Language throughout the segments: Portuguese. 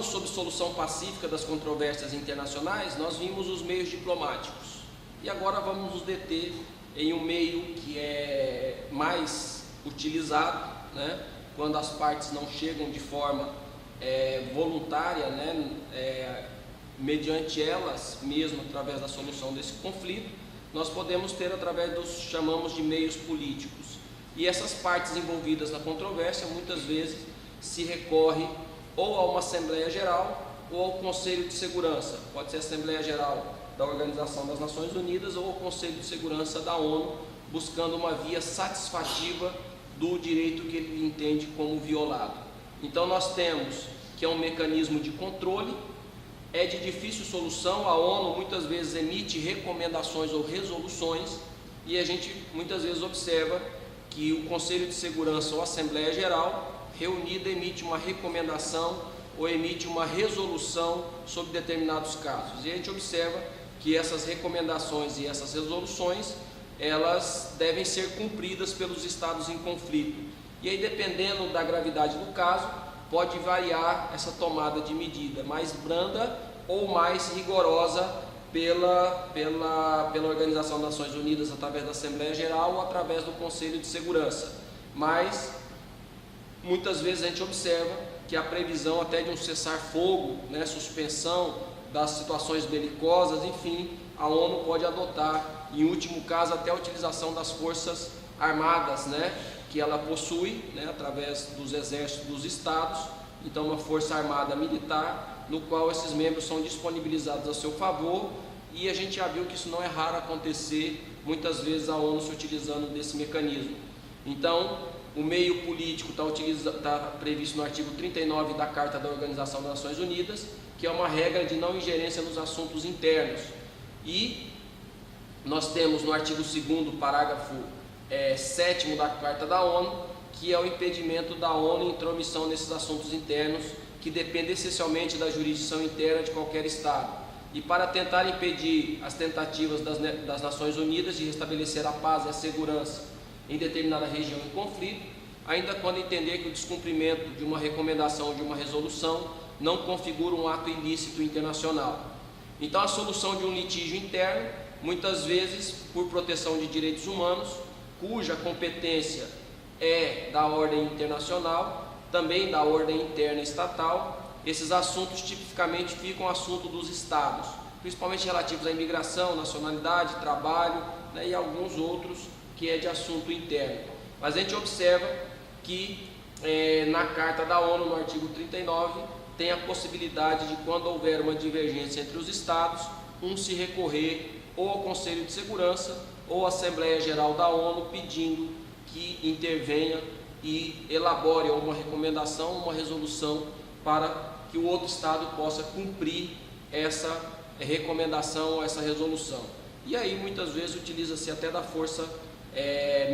Sobre solução pacífica das controvérsias internacionais, nós vimos os meios diplomáticos. E agora vamos nos deter em um meio que é mais utilizado, né, quando as partes não chegam de forma voluntária, né, mediante elas mesmo, através da solução desse conflito, nós podemos ter através dos chamamos de meios políticos. E essas partes envolvidas na controvérsia, muitas vezes, se recorre ou a uma Assembleia Geral ou ao Conselho de Segurança. Pode ser a Assembleia Geral da Organização das Nações Unidas ou ao Conselho de Segurança da ONU, buscando uma via satisfativa do direito que ele entende como violado. Então nós temos que é um mecanismo de controle, é de difícil solução, a ONU muitas vezes emite recomendações ou resoluções e a gente muitas vezes observa que o Conselho de Segurança ou a Assembleia Geral reunida emite uma recomendação ou emite uma resolução sobre determinados casos. E a gente observa que essas recomendações e essas resoluções, elas devem ser cumpridas pelos estados em conflito. E aí, dependendo da gravidade do caso, pode variar essa tomada de medida, mais branda ou mais rigorosa pela Organização das Nações Unidas através da Assembleia Geral ou através do Conselho de Segurança. Mas muitas vezes a gente observa que a previsão até de um cessar-fogo, né, suspensão das situações belicosas, enfim, a ONU pode adotar, em último caso, até a utilização das forças armadas, né, que ela possui, né, através dos exércitos dos estados. Então, uma força armada militar, no qual esses membros são disponibilizados a seu favor, e a gente já viu que isso não é raro acontecer, muitas vezes a ONU se utilizando desse mecanismo. Então, o meio político está previsto no artigo 39 da Carta da Organização das Nações Unidas, que é uma regra de não ingerência nos assuntos internos. E nós temos no artigo 2º, parágrafo 7º da Carta da ONU, que é o impedimento da ONU em intromissão nesses assuntos internos, que dependem essencialmente da jurisdição interna de qualquer Estado. E para tentar impedir as tentativas das Nações Unidas de restabelecer a paz e a segurança em determinada região em conflito, ainda quando entender que o descumprimento de uma recomendação ou de uma resolução não configura um ato ilícito internacional. Então, a solução de um litígio interno, muitas vezes por proteção de direitos humanos, cuja competência é da ordem internacional, também da ordem interna estatal, esses assuntos tipicamente ficam assunto dos estados, principalmente relativos à imigração, nacionalidade, trabalho, né, e alguns outros que é de assunto interno. Mas a gente observa que na Carta da ONU, no artigo 39, tem a possibilidade de, quando houver uma divergência entre os Estados, se recorrer ou ao Conselho de Segurança ou à Assembleia Geral da ONU, pedindo que intervenha e elabore uma recomendação, uma resolução para que o outro Estado possa cumprir essa recomendação, essa resolução. E aí muitas vezes utiliza-se até da força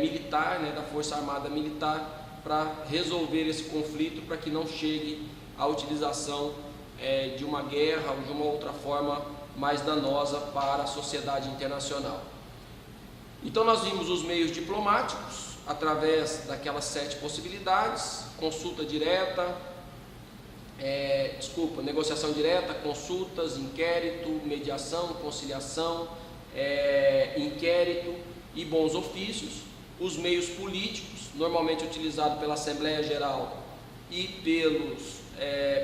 militar, né, da Força Armada Militar, para resolver esse conflito, para que não chegue à utilização de uma guerra ou de uma outra forma mais danosa para a sociedade internacional. Então nós vimos os meios diplomáticos, através daquelas 7 possibilidades: consulta direta, negociação direta, consultas, inquérito, mediação, conciliação, inquérito e bons ofícios. Os meios políticos, normalmente utilizados pela Assembleia Geral e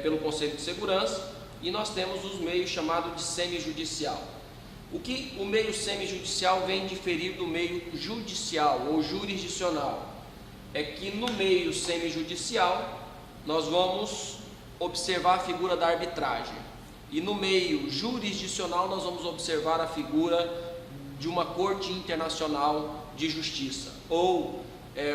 pelo Conselho de Segurança, e nós temos os meios chamados de semijudicial. O que o meio semijudicial vem diferir do meio judicial ou jurisdicional? É que no meio semijudicial nós vamos observar a figura da arbitragem, e no meio jurisdicional nós vamos observar a figura de uma corte internacional de justiça ou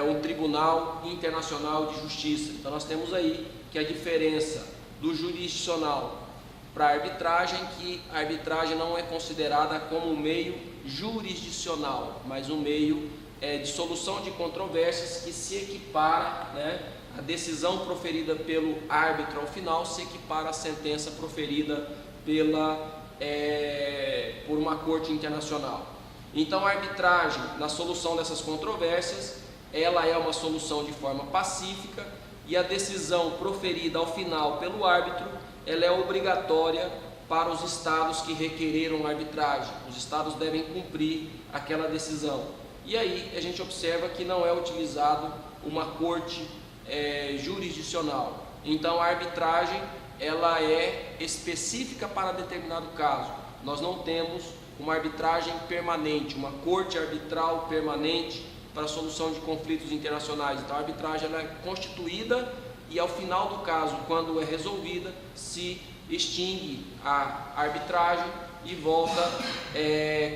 um tribunal internacional de justiça. Então nós temos aí que a diferença do jurisdicional para a arbitragem, que a arbitragem não é considerada como um meio jurisdicional, mas um meio de solução de controvérsias que se equipara, né, a decisão proferida pelo árbitro ao final se equipara à sentença proferida por uma corte internacional. Então a arbitragem, na solução dessas controvérsias, ela é uma solução de forma pacífica, e a decisão proferida ao final pelo árbitro ela é obrigatória para os estados que requereram arbitragem. Os estados devem cumprir aquela decisão. E aí a gente observa que não é utilizado uma corte jurisdicional. Então a arbitragem ela é específica para determinado caso. Nós não temos uma arbitragem permanente, uma corte arbitral permanente para a solução de conflitos internacionais. Então a arbitragem ela é constituída e ao final do caso, quando é resolvida, se extingue a arbitragem e volta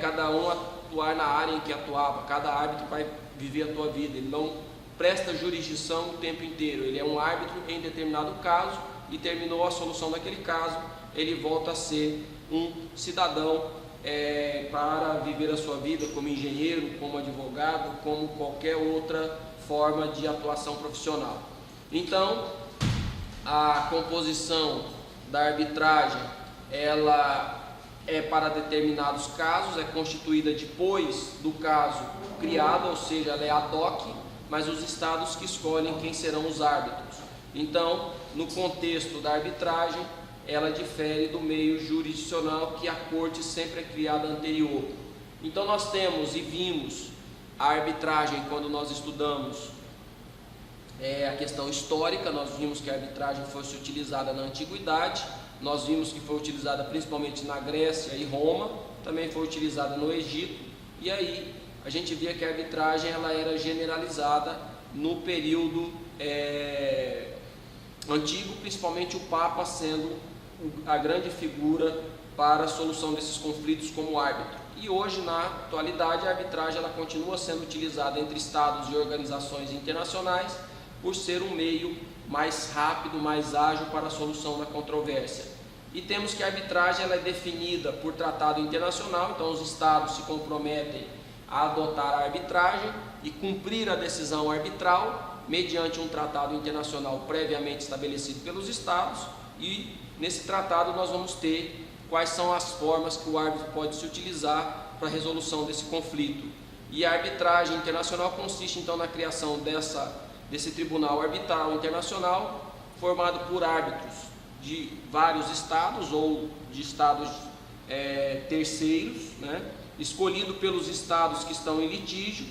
cada um a atuar na área em que atuava. Cada árbitro vai viver a sua vida, ele não presta jurisdição o tempo inteiro, ele é um árbitro em determinado caso e terminou a solução daquele caso, ele volta a ser um cidadão para viver a sua vida como engenheiro, como advogado, como qualquer outra forma de atuação profissional. Então, a composição da arbitragem, ela é para determinados casos, é constituída depois do caso criado, ou seja, ela é ad hoc, mas os estados que escolhem quem serão os árbitros. Então, no contexto da arbitragem, ela difere do meio jurisdicional que a corte sempre é criada anterior. Então nós temos e vimos a arbitragem quando nós estudamos a questão histórica. Nós vimos que a arbitragem fosse utilizada na antiguidade, nós vimos que foi utilizada principalmente na Grécia e Roma, também foi utilizada no Egito, e aí a gente via que a arbitragem ela era generalizada no período antigo, principalmente o Papa sendo a grande figura para a solução desses conflitos como árbitro. E hoje, na atualidade, a arbitragem ela continua sendo utilizada entre estados e organizações internacionais por ser um meio mais rápido, mais ágil para a solução da controvérsia. E temos que a arbitragem ela é definida por tratado internacional, então os estados se comprometem a adotar a arbitragem e cumprir a decisão arbitral mediante um tratado internacional previamente estabelecido pelos estados, e nesse tratado nós vamos ter quais são as formas que o árbitro pode se utilizar para a resolução desse conflito. E a arbitragem internacional consiste então na criação desse tribunal arbitral internacional formado por árbitros de vários estados ou de estados terceiros, escolhido pelos estados que estão em litígio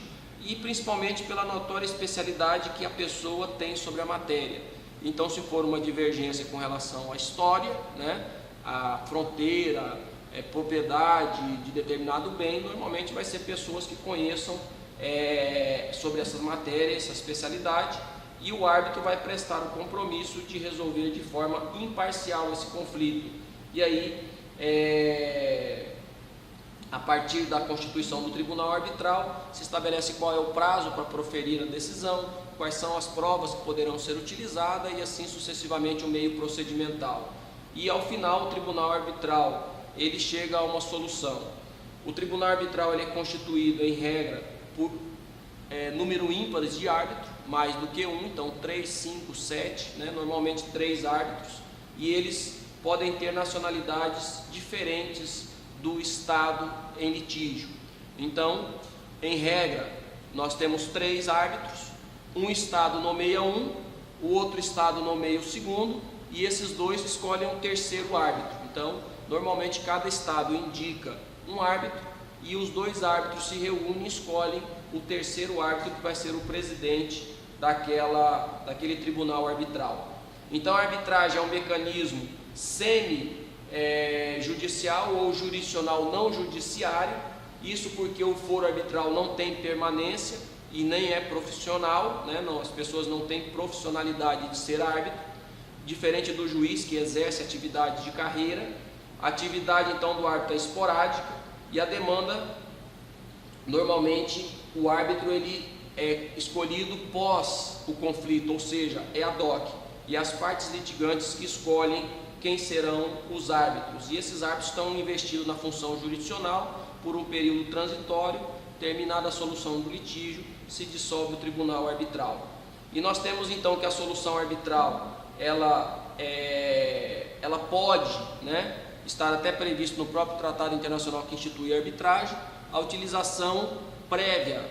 e principalmente pela notória especialidade que a pessoa tem sobre a matéria. Então, se for uma divergência com relação à história, a fronteira, propriedade de determinado bem, normalmente vai ser pessoas que conheçam sobre essas matérias, essa especialidade, e o árbitro vai prestar o compromisso de resolver de forma imparcial esse conflito. E aí, a partir da constituição do tribunal arbitral, se estabelece qual é o prazo para proferir a decisão, quais são as provas que poderão ser utilizadas e assim sucessivamente o meio procedimental. E ao final o tribunal arbitral ele chega a uma solução. O tribunal arbitral ele é constituído em regra por número ímpar de árbitros, mais do que um, então 3, 5, 7, normalmente 3 árbitros, e eles podem ter nacionalidades diferentes do estado em litígio. Então, em regra, nós temos 3 árbitros, um estado nomeia um, o outro estado nomeia o segundo, e esses dois escolhem um terceiro árbitro. Então, normalmente cada estado indica um árbitro e os 2 árbitros se reúnem e escolhem o terceiro árbitro que vai ser o presidente daquele tribunal arbitral. Então a arbitragem é um mecanismo semi-judicial ou jurisdicional não judiciário, isso porque o foro arbitral não tem permanência e nem é profissional, não, as pessoas não têm profissionalidade de ser árbitro, diferente do juiz que exerce atividade de carreira. A atividade então do árbitro é esporádica e a demanda, normalmente o árbitro ele é escolhido pós o conflito, ou seja, é ad hoc, e as partes litigantes que escolhem quem serão os árbitros, e esses árbitros estão investidos na função jurisdicional por um período transitório. Terminada a solução do litígio, se dissolve o tribunal arbitral. E nós temos então que a solução arbitral ela pode estar até previsto no próprio tratado internacional que institui a arbitragem, a utilização prévia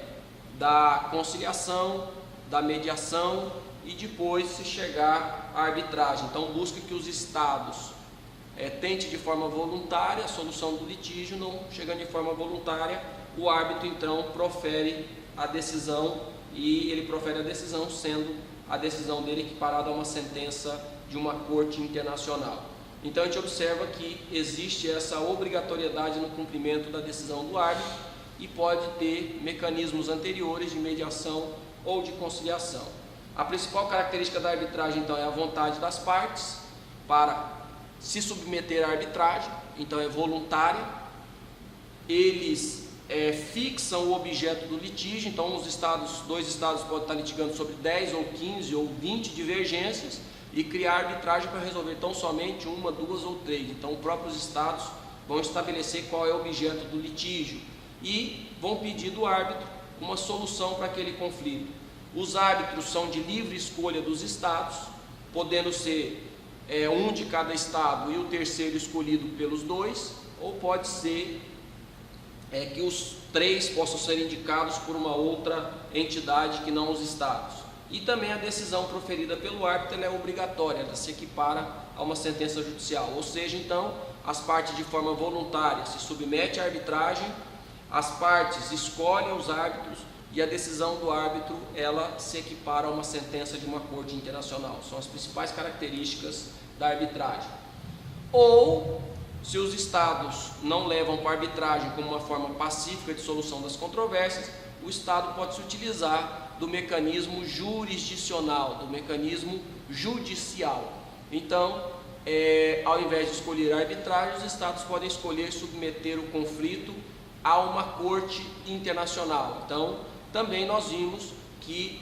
da conciliação, da mediação e depois se chegar à arbitragem. Então busca que os estados tente de forma voluntária a solução do litígio, não chegando de forma voluntária, o árbitro então profere a decisão, e ele profere a decisão sendo a decisão dele equiparada a uma sentença de uma corte internacional. Então a gente observa que existe essa obrigatoriedade no cumprimento da decisão do árbitro e pode ter mecanismos anteriores de mediação ou de conciliação. A principal característica da arbitragem então é a vontade das partes para se submeter à arbitragem, então é voluntária. Eles fixam o objeto do litígio, então dois estados podem estar litigando sobre 10 ou 15 ou 20 divergências e criar arbitragem para resolver tão somente uma, duas ou três. Então, os próprios estados vão estabelecer qual é o objeto do litígio e vão pedir do árbitro uma solução para aquele conflito. Os árbitros são de livre escolha dos estados, podendo ser um de cada estado e o terceiro escolhido pelos dois, ou pode ser que os três possam ser indicados por uma outra entidade que não os estados. E também a decisão proferida pelo árbitro ela é obrigatória, ela se equipara a uma sentença judicial, ou seja, então, as partes de forma voluntária se submetem à arbitragem, as partes escolhem os árbitros e a decisão do árbitro ela se equipara a uma sentença de uma corte internacional. São as principais características da arbitragem. Ou, se os estados não levam para a arbitragem como uma forma pacífica de solução das controvérsias, o estado pode se utilizar do mecanismo jurisdicional, do mecanismo judicial. Então, ao invés de escolher a arbitragem, os estados podem escolher submeter o conflito a uma corte internacional. Então, também nós vimos que